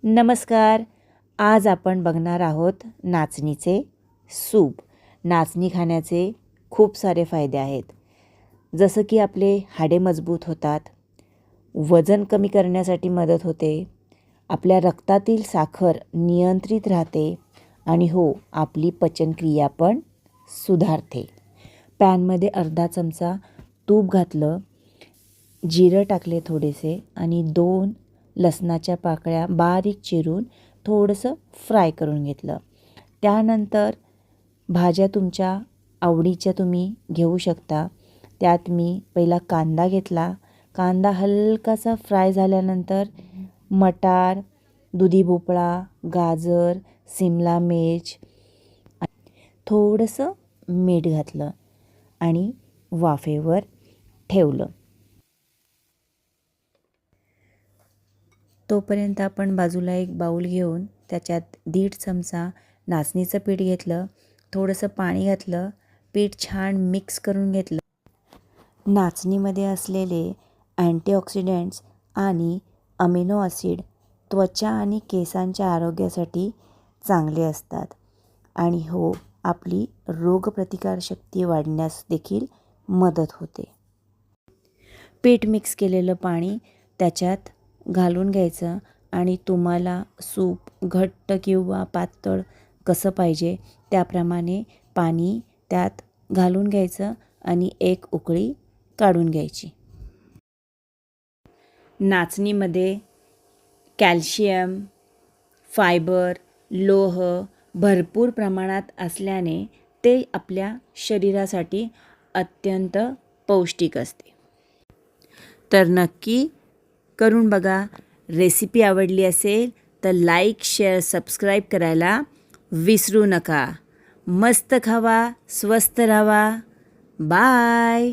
नमस्कार. आज आपण बघणार आहोत नाचणीचे सूप. नाचणी खाण्याचे खूप सारे फायदे आहेत. जसं की आपले हाडे मजबूत होतात, वजन कमी करण्यासाठी मदत होते, आपल्या रक्तातील साखर नियंत्रित राहते आणि आपली पचनक्रिया पण सुधारते. पॅनमध्ये अर्धा चमचा तूप घातलं, जिरं टाकले थोडेसे आणि 2 लसणाच्या पाकळ्या बारीक चिरून थोडंसं फ्राय करून घेतलं. त्यानंतर भाज्या तुमच्या आवडीच्या तुम्ही घेऊ शकता. त्यात मी पहिला कांदा घेतला. कांदा हलकासा फ्राय झाल्यानंतर मटार, दुधी भोपळा, गाजर, सिमला मिर्च, थोडंसं मीठ घातलं आणि वाफेवर ठेवलं. तोपर्यंत आपण बाजूला एक बाऊल घेऊन त्याच्यात 1.5 चमचा नाचणीचं पीठ घेतलं, थोडंसं पाणी घातलं, पीठ छान मिक्स करून घेतलं. नाचणीमध्ये असलेले अँटीऑक्सिडंट्स आणि अमिनो ॲसिड त्वचा आणि केसांच्या आरोग्यासाठी चांगले असतात आणि आपली रोगप्रतिकारशक्ती वाढण्यास देखील मदत होते. पीठ मिक्स केलेलं पाणी त्याच्यात घालून घ्यायचं आणि तुम्हाला सूप घट्ट किंवा पातळ कसं पाहिजे त्याप्रमाणे पाणी त्यात घालून घ्यायचं आणि एक उकळी काढून घ्यायची. नाचणीमध्ये कॅल्शियम, फायबर, लोह भरपूर प्रमाणात असल्याने ते आपल्या शरीरासाठी अत्यंत पौष्टिक असते. तर नक्की करून बघा. रेसिपी आवडली असेल तर लाईक, शेअर, सबस्क्राईब करायला विसरू नका. मस्त खावा, स्वस्त राहावा. बाय.